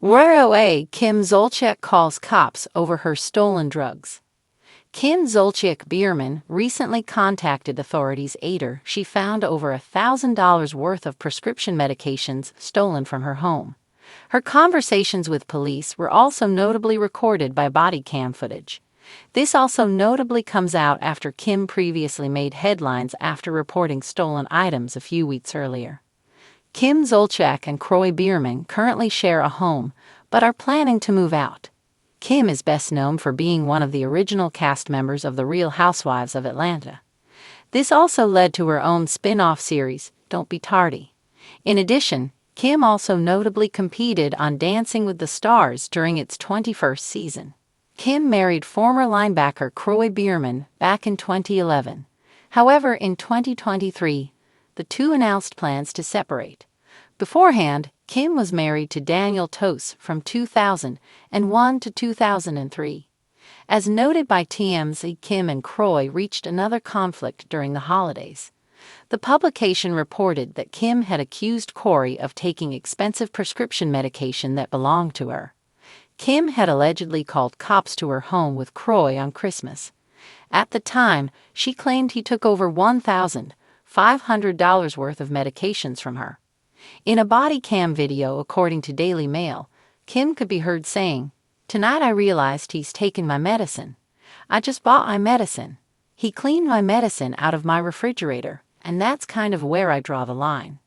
Right away, Kim Zolciak calls cops over her stolen drugs. Kim Zolciak Bierman recently contacted authorities after she found over $1,000 worth of prescription medications stolen from her home. Her conversations with police were also notably recorded by body cam footage. This also notably comes out after Kim previously made headlines after reporting stolen items a few weeks earlier. Kim Zolciak and Kroy Bierman currently share a home, but are planning to move out. Kim is best known for being one of the original cast members of The Real Housewives of Atlanta. This also led to her own spin-off series, Don't Be Tardy. In addition, Kim also notably competed on Dancing with the Stars during its 21st season. Kim married former linebacker Kroy Bierman back in 2011. However, in 2023, the two announced plans to separate. Beforehand, Kim was married to Daniel Toss from 2001 to 2003. As noted by TMZ, Kim and Kroy reached another conflict during the holidays. The publication reported that Kim had accused Kroy of taking expensive prescription medication that belonged to her. Kim had allegedly called cops to her home with Kroy on Christmas. At the time, she claimed he took over $1,500 worth of medications from her. In a body cam video, according to Daily Mail, Kim could be heard saying, "Tonight I realized he's taken my medicine. I just bought my medicine. He cleaned my medicine out of my refrigerator, and that's kind of where I draw the line."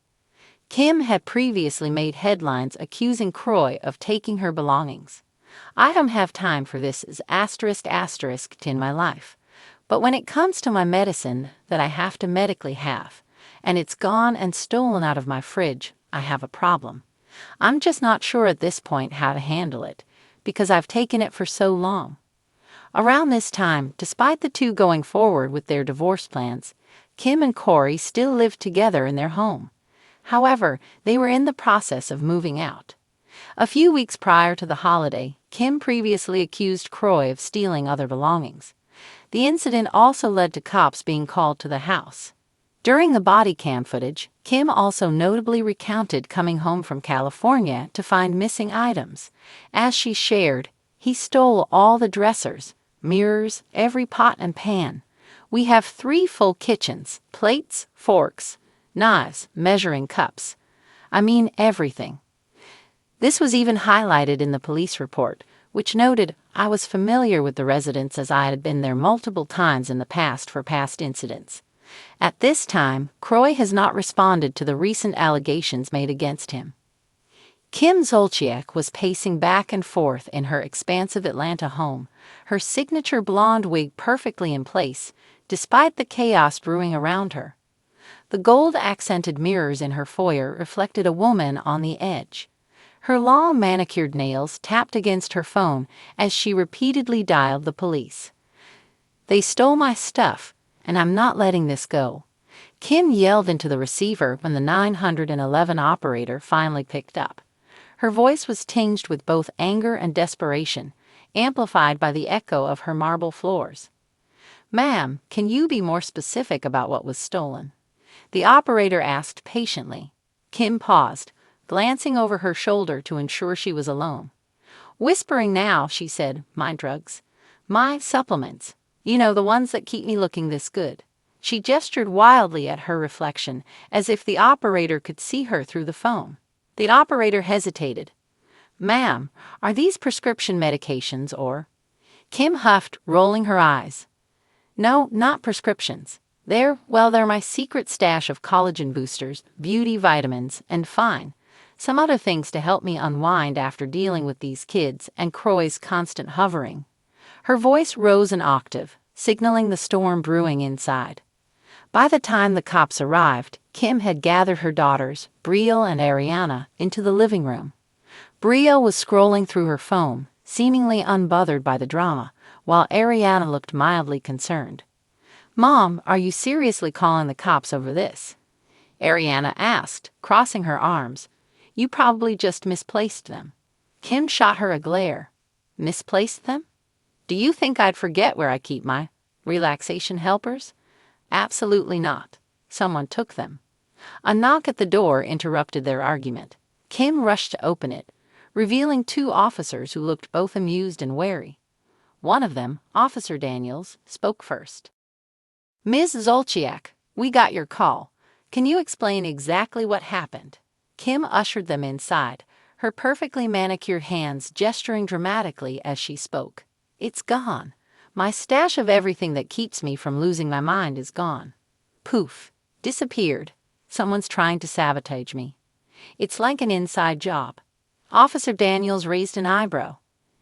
Kim had previously made headlines accusing Kroy of taking her belongings. "I don't have time for this as *** in my life. But when it comes to my medicine that I have to medically have, and it's gone and stolen out of my fridge, I have a problem. I'm just not sure at this point how to handle it, because I've taken it for so long." Around this time, despite the two going forward with their divorce plans, Kim and Kroy still lived together in their home. However, they were in the process of moving out. A few weeks prior to the holiday, Kim previously accused Kroy of stealing other belongings. The incident also led to cops being called to the house. During the body cam footage, Kim also notably recounted coming home from California to find missing items. As she shared, "He stole all the dressers, mirrors, every pot and pan. We have 3 full kitchens, plates, forks, knives, measuring cups. I mean everything." This was even highlighted in the police report, which noted, "I was familiar with the residence as I had been there multiple times in the past for past incidents." At this time, Kroy has not responded to the recent allegations made against him. Kim Zolciak was pacing back and forth in her expansive Atlanta home, her signature blonde wig perfectly in place, despite the chaos brewing around her. The gold-accented mirrors in her foyer reflected a woman on the edge. Her long manicured nails tapped against her phone as she repeatedly dialed the police. "They stole my stuff, and I'm not letting this go," Kim yelled into the receiver when the 911 operator finally picked up. Her voice was tinged with both anger and desperation, amplified by the echo of her marble floors. "Ma'am, can you be more specific about what was stolen?" the operator asked patiently. Kim paused, glancing over her shoulder to ensure she was alone. Whispering now, she said, "My drugs. My supplements. You know, the ones that keep me looking this good." She gestured wildly at her reflection, as if the operator could see her through the phone. The operator hesitated. "Ma'am, are these prescription medications or—" Kim huffed, rolling her eyes. "No, not prescriptions. They're my secret stash of collagen boosters, beauty vitamins, and some other things to help me unwind after dealing with these kids and Kroy's constant hovering." Her voice rose an octave, signaling the storm brewing inside. By the time the cops arrived, Kim had gathered her daughters, Brielle and Ariana, into the living room. Brielle was scrolling through her phone, seemingly unbothered by the drama, while Ariana looked mildly concerned. "Mom, are you seriously calling the cops over this?" Ariana asked, crossing her arms. "You probably just misplaced them." Kim shot her a glare. "Misplaced them? Do you think I'd forget where I keep my relaxation helpers? Absolutely not. Someone took them." A knock at the door interrupted their argument. Kim rushed to open it, revealing two officers who looked both amused and wary. One of them, Officer Daniels, spoke first. "Ms. Zolciak, we got your call. Can you explain exactly what happened?" Kim ushered them inside, her perfectly manicured hands gesturing dramatically as she spoke. "It's gone. My stash of everything that keeps me from losing my mind is gone. Poof. Disappeared. Someone's trying to sabotage me. It's like an inside job." Officer Daniels raised an eyebrow.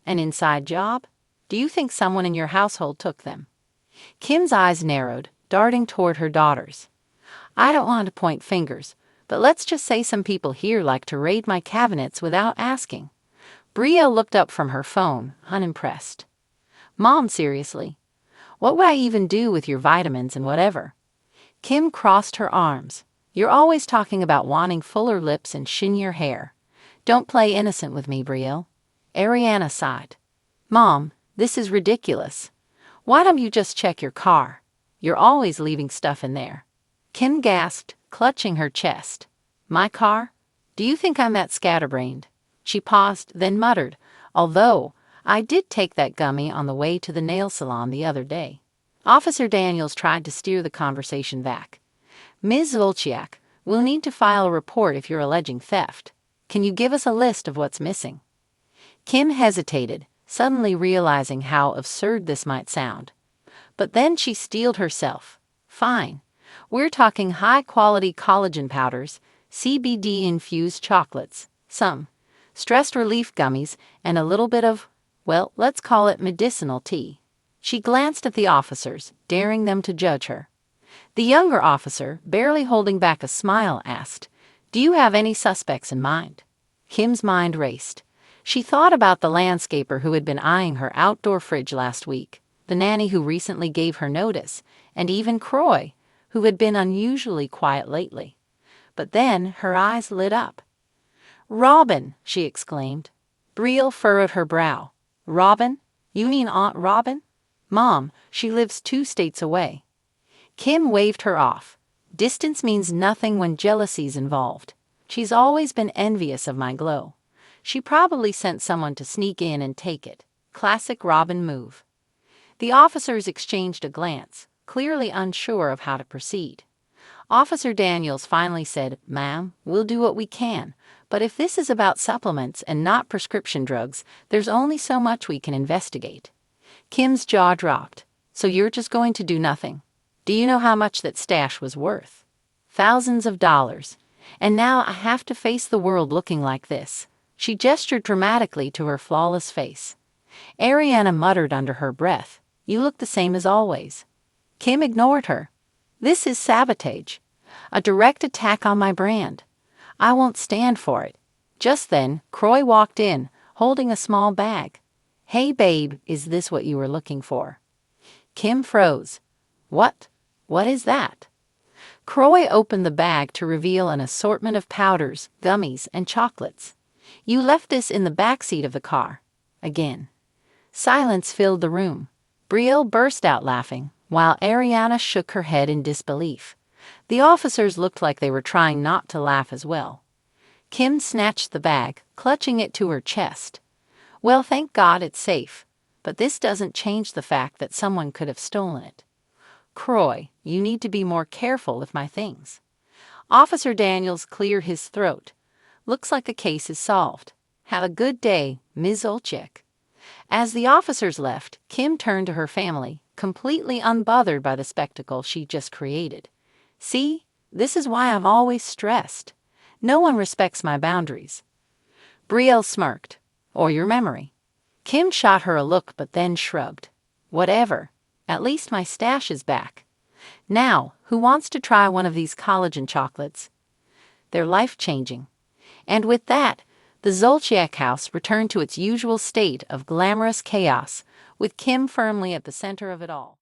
"An inside job? Do you think someone in your household took them?" Kim's eyes narrowed, darting toward her daughters. "I don't want to point fingers, but let's just say some people here like to raid my cabinets without asking." Bria looked up from her phone, unimpressed. "Mom, seriously? What would I even do with your vitamins and whatever?" Kim crossed her arms. "You're always talking about wanting fuller lips and shinier hair. Don't play innocent with me, Brielle." Ariana sighed. "Mom, this is ridiculous. Why don't you just check your car? You're always leaving stuff in there." Kim gasped, clutching her chest. "My car? Do you think I'm that scatterbrained?" She paused, then muttered, "Although, I did take that gummy on the way to the nail salon the other day." Officer Daniels tried to steer the conversation back. "Ms. Zolciak, we'll need to file a report if you're alleging theft. Can you give us a list of what's missing?" Kim hesitated, suddenly realizing how absurd this might sound. But then she steeled herself. "Fine. We're talking high-quality collagen powders, CBD-infused chocolates, some stress relief gummies, and a little bit of, well, let's call it medicinal tea." She glanced at the officers, daring them to judge her. The younger officer, barely holding back a smile, asked, "Do you have any suspects in mind?" Kim's mind raced. She thought about the landscaper who had been eyeing her outdoor fridge last week, the nanny who recently gave her notice, and even Croy, who had been unusually quiet lately. But then her eyes lit up. "Robin!" she exclaimed. Brielle furrowed her brow. "Robin? You mean Aunt Robin?" "Mom, she lives 2 states away." Kim waved her off. "Distance means nothing when jealousy's involved. She's always been envious of my glow. She probably sent someone to sneak in and take it. Classic Robin move." The officers exchanged a glance, clearly unsure of how to proceed. Officer Daniels finally said, "Ma'am, we'll do what we can, but if this is about supplements and not prescription drugs, there's only so much we can investigate." Kim's jaw dropped. "So you're just going to do nothing? Do you know how much that stash was worth? Thousands of dollars. And now I have to face the world looking like this." She gestured dramatically to her flawless face. Ariana muttered under her breath, "You look the same as always." Kim ignored her. "This is sabotage. A direct attack on my brand. I won't stand for it." Just then, Croy walked in, holding a small bag. "Hey babe, is this what you were looking for?" Kim froze. "What? What is that?" Croy opened the bag to reveal an assortment of powders, gummies, and chocolates. "You left this in the backseat of the car." Again. Silence filled the room. Brielle burst out laughing, while Ariana shook her head in disbelief. The officers looked like they were trying not to laugh as well. Kim snatched the bag, clutching it to her chest. "Well, thank God it's safe. But this doesn't change the fact that someone could have stolen it. Croy, you need to be more careful with my things." Officer Daniels cleared his throat. "Looks like the case is solved. Have a good day, Ms. Zolciak." As the officers left, Kim turned to her family, completely unbothered by the spectacle she just created. "See, this is why I'm always stressed. No one respects my boundaries." Brielle smirked. "Or your memory." Kim shot her a look but then shrugged. "Whatever. At least my stash is back. Now, who wants to try one of these collagen chocolates? They're life-changing." And with that, the Zolciak house returned to its usual state of glamorous chaos, with Kim firmly at the center of it all.